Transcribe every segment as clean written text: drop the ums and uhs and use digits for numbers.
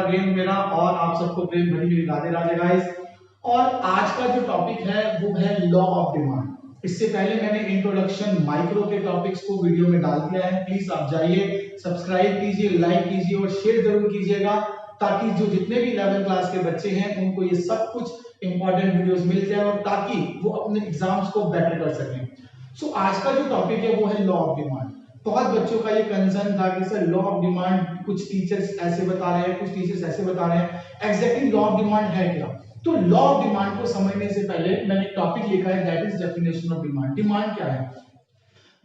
Again मेरा और आप सबको प्रेम भरी हुई राधे राधे गाइस। और आज का जो टॉपिक है वो है लॉ ऑफ डिमांड। इससे पहले मैंने इंट्रोडक्शन माइक्रो के टॉपिक्स को वीडियो में डाल दिया है, प्लीज आप जाइए, सब्सक्राइब कीजिए, लाइक कीजिए और शेयर जरूर कीजिएगा, ताकि जो जितने भी 11th क्लास के बच्चे हैं उनको ये सब कुछ इंपॉर्टेंट वीडियोस मिल जाए और ताकि वो अपने एग्जाम्स को बेटर कर सकें। सो आज का जो टॉपिक है वो है लॉ ऑफ डिमांड। बहुत बच्चों का ये कंसर्न था कि सर लॉ ऑफ डिमांड कुछ टीचर्स ऐसे बता रहे हैं, कुछ टीचर्स ऐसे बता रहे हैं, एग्जैक्टली लॉ ऑफ डिमांड है क्या। तो लॉ ऑफ डिमांड को समझने से पहले मैंने एक टॉपिक लिखा है, that is definition of demand. Demand क्या है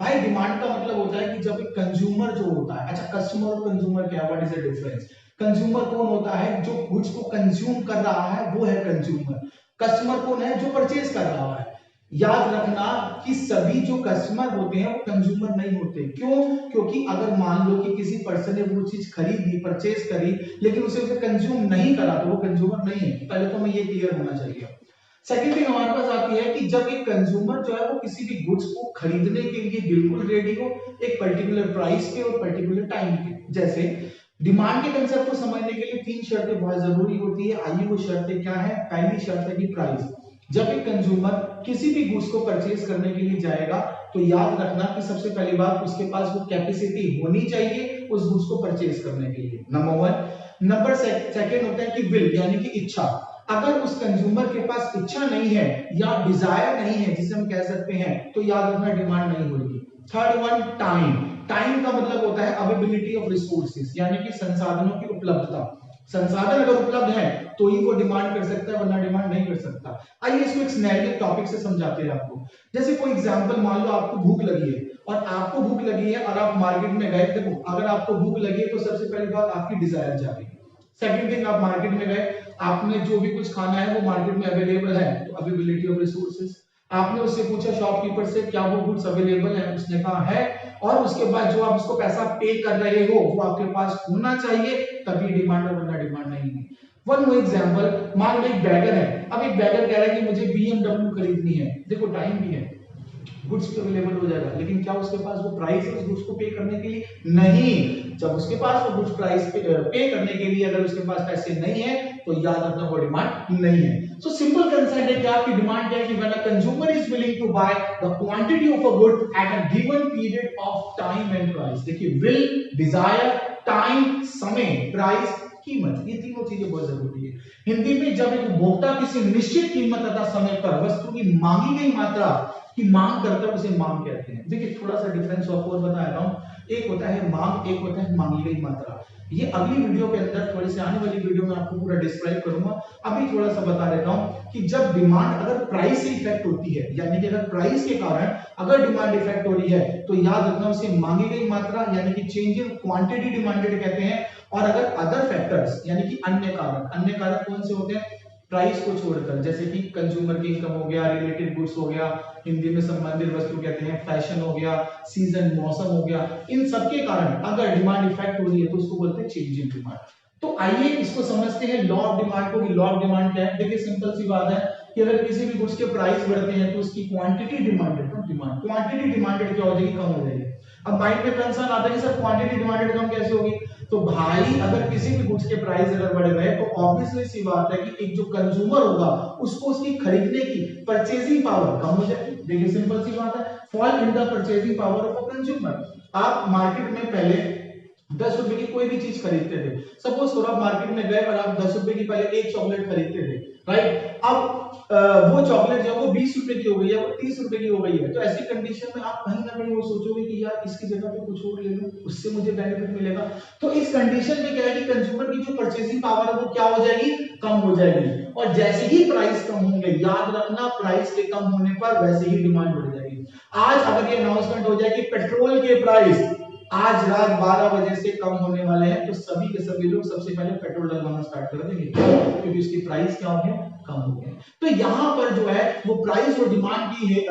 भाई? डिमांड का मतलब होता है कि जब एक कंज्यूमर जो होता है, अच्छा कस्टमर और कंज्यूमर क्या, what is the difference? Consumer कौन होता है? जो गुड्स को कंज्यूम कर रहा है वो है कंज्यूमर। कस्टमर कौन है? जो परचेज कर रहा है। याद रखना कि सभी जो कस्टमर होते हैं वो कंज्यूमर नहीं होते। क्यों? क्योंकि अगर मान लो कि किसी पर्सन ने वो चीज खरीदी, परचेज करी, लेकिन उसे कंज्यूम नहीं करा तो वो कंज्यूमर नहीं है। पहले तो हमें ये क्लियर होना चाहिए। सेकंड थिंग हमारे पास आती है कि जब एक कंज्यूमर जो है वो किसी भी गुड्स को खरीदने के लिए बिल्कुल रेडी हो, एक पर्टिकुलर प्राइस पे और पर्टिकुलर टाइम पे। जैसे डिमांड के कंसेप्ट को समझने के लिए 3 शर्तें बहुत जरूरी होती है। आइए वो शर्तें क्या है? पहली शर्त है कि प्राइस। जब एक कंज्यूमर किसी भी गुड्स को परचेज करने के लिए जाएगा तो याद रखना कि सबसे पहली बात उसके पास वो कैपेसिटी होनी चाहिए उस गुड्स को परचेज करने के लिए, नंबर 1। नंबर सेकंड होता है कि विल, यानी कि इच्छा। अगर उस कंज्यूमर के पास इच्छा नहीं है या डिजायर नहीं है, जिसे हम कह सकते हैं, तो याद रखना डिमांड नहीं होगी। Third one, time. टाइम का मतलब होता है अवेलेबिलिटी ऑफ रिसोर्सेज, यानी कि संसाधनों की उपलब्धता। संसाधन अगर उपलब्ध है तो ही वो डिमांड कर सकता है, वरना डिमांड नहीं कर सकता। आइए इसको एक सिनेरियो टॉपिक से समझाते हैं आपको। जैसे कोई एग्जांपल, मान लो आपको भूख लगी है और आपको भूख लगी है और आप मार्केट में गए। देखो, अगर आपको भूख लगी है तो सबसे पहली बात आपकी डिजायर जागी। सेकंड थिंग, आप मार्केट में गए, आपने जो भी कुछ खाना है वो मार्केट में अवेलेबल है, तो अवेलेबिलिटी ऑफ रिसोर्सेज। आपने उससे पूछा शॉपकीपर से क्या वो गुड्स अवेलेबल है, उसने कहा है, और उसके बाद जो आप उसको पैसा पे कर रहे हो वो आपके पास होना चाहिए, तभी डिमांड है, वरना डिमांड नहीं है। वन मोर एग्जांपल, मान लो एक बैगर है। अब एक बैगर कह रहा है कि मुझे BMW खरीदनी है। देखो टाइम भी है, गुड्स पे अवेलेबल हो जाएगा, लेकिन क्या उसके पास वो प्राइस है उस गुड्स को पे करने के लिए? नहीं। जब उसके पास वो गुड्स प्राइस पे करने के लिए अगर उसके पास पैसे नहीं है तो याद रखना वो डिमांड नहीं है। सो सिंपल कंसेप्ट है कि आपकी डिमांड क्या है कि when a consumer is willing to buy the quantity of a good at a given period of time and price. देखिए, विल, डिजायर, टाइम, समय, प्राइस, कीमत, ये तीनों चीजें बहुत जरूरी है। हिंदी में जब एक उपभोक्ता किसी निश्चित कीमत तथा समय पर वस्तु की मांगी गई मात्रा की मांग करता है, उसे मांग कहते हैं। देखिए थोड़ा सा डिफरेंस आपको बता रहा हूं, एक होता है मांग, एक होता है मांगी गई मात्रा। ये अगली वीडियो के अंदर, थोड़ी सी आने वाली वीडियो में आपको पूरा डिस्क्राइब करूंगा। अभी थोड़ा सा बता देता हूं कि जब डिमांड अगर प्राइस से इफेक्ट होती है, यानी कि अगर प्राइस के कारण अगर डिमांड इफेक्ट हो रही है तो याद रखना उसे मांगी गई मात्रा यानी कि चेंज इन क्वांटिटी डिमांडेड कहते हैं। और अगर अदर फैक्टर्स यानी कि अन्य कारक, अन्य कारक कौन से होते हैं? प्राइस को छोड़कर, जैसे कि कंज्यूमर की इनकम हो गया, रिलेटेड गुड्स हो गया, हिंदी में संबंधित वस्तु कहते हैं, फैशन हो गया, सीजन, मौसम हो गया, इन सब के कारण अगर डिमांड इफेक्ट हो रही है तो उसको बोलते हैं चेंज इन डिमांड। तो आइए इसको समझते हैं लॉ ऑफ डिमांड को, कि लॉ ऑफ डिमांड क्या है। देखिए सिंपल सी बात है कि अगर किसी भी गुड्स के प्राइस बढ़ते हैं तो उसकी क्वांटिटी डिमांडेड कम, डिमांड क्वांटिटी डिमांडेड क्या हो जाएगी? कम हो जाएगी। अब माइंड में कंसर्न आता है कि सर क्वांटिटी डिमांडेड कम कैसे होगी? तो भाई अगर किसी भी गुड्स के प्राइस अगर बढ़ गए तो ऑब्वियसली सी बात है कि एक जो कंज्यूमर होगा उसको उसकी खरीदने की परचेजिंग पावर कम हो जाएगी। देखिए सिंपल सी बात है, fall in the purchasing power of a consumer. आप मार्केट में पहले 10 रुपए की कोई भी चीज खरीदते थे। सपोज करो आप मार्केट में गए और आप 10 रुपए की पहले एक चॉकलेट खरीदते थे, राइट? अब वो चॉकलेट जो वो 20 रुपए की हो गई है, वो 30 रुपए की हो गई है। तो ऐसी कंडीशन में आप कहीं ना कहीं वो सोचोगे कि यार इसकी जगह पे कुछ और ले लूं, उससे मुझे बेनिफिट मिलेगा। तो इस कंडीशन में क्या है कि कंज्यूमर की जो परचेसिंग पावर है वो क्या हो जाएगी? कम हो जाएगी। और जैसे ही प्राइस कम होंगे, याद रखना प्राइस के कम होने पर वैसे ही डिमांड बढ़ जाएगी। आज अगर ये अनाउंसमेंट हो जाए कि पेट्रोल के प्राइस आज रात 12 बजे से कम होने वाले हैं, तो सभी के सभी लोग सबसे पहले पेट्रोल डलवाना स्टार्ट कर देंगे, क्योंकि उसकी प्राइस क्या हो गया? कम हो गया। तो यहाँ पर जो है वो प्राइस और डिमांड की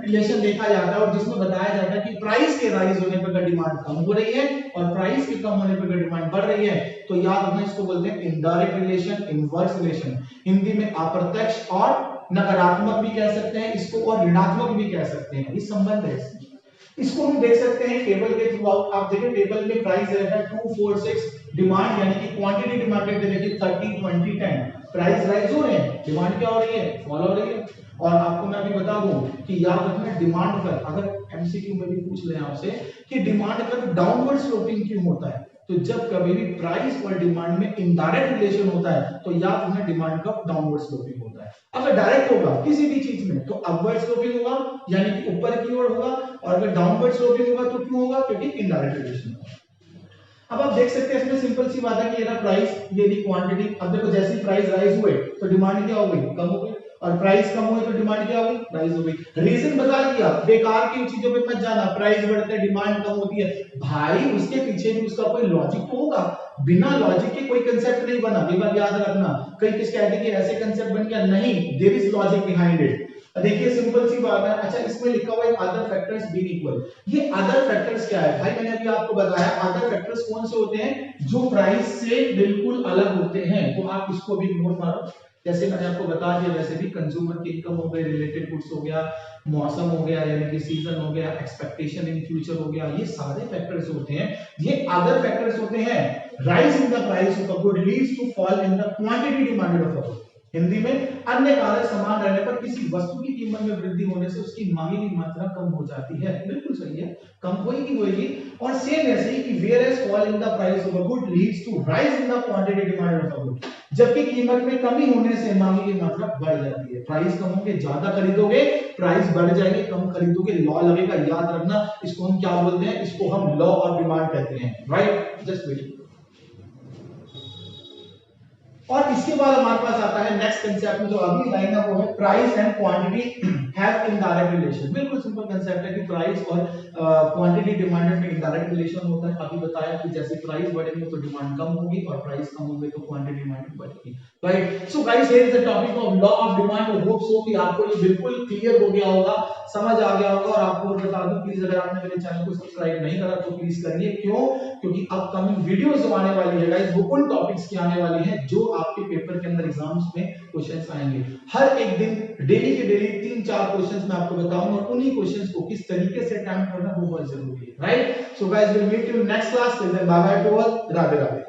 रिलेशन देखा जाता है, और जिसमें बताया जाता है कि प्राइस के राइज होने पर डिमांड कम हो रही है और प्राइस के कम होने पर डिमांड बढ़ रही है। तो याद रखना इसको बोलते हैं indirect relation, inverse relation. Hindi में अप्रत्यक्ष और नकारात्मक भी कह सकते हैं इसको, और ऋणात्मक भी कह सकते हैं। इस संबंध है इसको हम देख सकते हैं टेबल के थ्रू आउट। आप देखिए टेबल में प्राइस है 246 डिमांड यानी कि क्वांटिटी डिमांडेड देखिए 30 20 10, प्राइस राइज हो रहे हैं, डिमांड क्या हो रही है, फॉल हो रही है। और आपको मैं अभी बता दूं कि याद रखना डिमांड कर्व, अगर एमसीक्यू में भी पूछ ले आपसे कि डिमांड कर्व डाउनवर्ड स्लोपिंग क्यों होता है, तो जब कभी भी प्राइस और डिमांड में इनडायरेक्ट रिलेशन होता है तो याद रखना डिमांड कर्व डाउनवर्ड स्लोपिंग होता है। अगर डायरेक्ट होगा किसी भी चीज में तो अपवर्ड स्लोपिंग होगा यानी कि ऊपर की ओर होगा, और अगर डाउनवर्ड स्लोपिंग होगा तो क्यों होगा, क्योंकि इनडायरेक्ट रिलेशन होगा। अब आप देख सकते हैं इसमें सिंपल सी बात है कि ये ना प्राइस, ये दी क्वांटिटी। अब देखो जैसे ही प्राइस राइज हुए तो डिमांड क्या हो गई, कम हो गई, और प्राइस कम हुए तो डिमांड क्या हो गई, राइज हो गई। रीजन बता दिया, बेकार की चीजों पे मत जाना, प्राइस बढ़ता है डिमांड कम होती है, भाई उसके पीछे भी उसका कोई लॉजिक तो होगा, बिना लॉजिक के कोई कंसेप्ट नहीं बना, ये बात याद रखना। कई किस कहते हैं कि ऐसे कंसेप्ट बन गया, नहीं, there is logic behind it. देखिए सिंपल सी बात है। अच्छा इसमें लिखा हुआ है अदर फैक्टर्स बीइंग इक्वल, ये अदर फैक्टर्स क्या है भाई, मैंने अभी आपको बताया अदर फैक्टर्स कौन से होते हैं, जो प्राइस से बिल्कुल अलग होते हैं, तो आप इसको भी इग्नोर मारो। जैसे मैंने आपको बता दिया, वैसे भी कंज्यूमर की इनकम हो गई, रिलेटेड गुड्स हो गया, मौसम हो गया यानी कि सीजन हो गया, एक्सपेक्टेशन इन फ्यूचर हो गया, ये सारे फैक्टर्स होते हैं, ये अदर फैक्टर्स होते हैं। Rise in the price of a good leads to fall in the quantity demanded of a good, Hindi में अन्य कारक समान रहने पर किसी वस्तु की कीमत में वृद्धि होने से उसकी मांगे की मात्रा कम हो जाती है, बिल्कुल सही है, कम होएगी। और सेम ऐसे ही कि whereas fall in the price of a good leads to rise in the quantity demanded of a good, जबकि कीमत में कमी होने से मांगे की मात्रा बढ़ जाती है। प्राइस कम होंगे ज्यादा खरीदोगे, प्राइस बढ़ जाएंगे कम खरीदोगे, लॉ लगेगा, याद रखना। इसको हम क्या बोलते हैं, इसको हम लॉ ऑफ डिमांड कहते हैं, राइट, जस्ट वेट। और इसके बाद हमारे पास आता है नेक्स्ट कंसेप्ट में, जो अगली लाइन है वो है price and quantity have indirect relation. बिल्कुल सिंपल कंसेप्ट है कि प्राइस और क्वांटिटी डिमांडेड में इनडायरेक्ट रिलेशन होता है। अभी बताया कि जैसे प्राइस बढ़ेंगे तो डिमांड कम होगी, और प्राइस कम होगी तो क्वांटिटी डिमांड बढ़ेगी, right. So guys here is the topic of law of demand. I hope so कि आपको ये बिल्कुल क्लियर हो गया होगा, समझ आ गया होगा। और आपको बता दूं प्लीज, अगर आपने मेरे चैनल को सब्सक्राइब नहीं करा तो प्लीज करिए। क्यों, क्योंकि अपकमिंग वीडियोस जो आने वाली है गाइस, वो उन टॉपिक्स की आने वाली है जो आपके पेपर के अंदर एग्जाम्स में क्वेश्चंस आएंगे। हर एक दिन डेली के डेली 3-4 क्वेश्चंस मैं आपको बताऊंगा, और उन्हीं क्वेश्चंस को किस तरीके से अटेम्प्ट करना वो बहुत जरूरी है, right. So guys will meet you next class, till then bye bye to all, Radhe Radhe.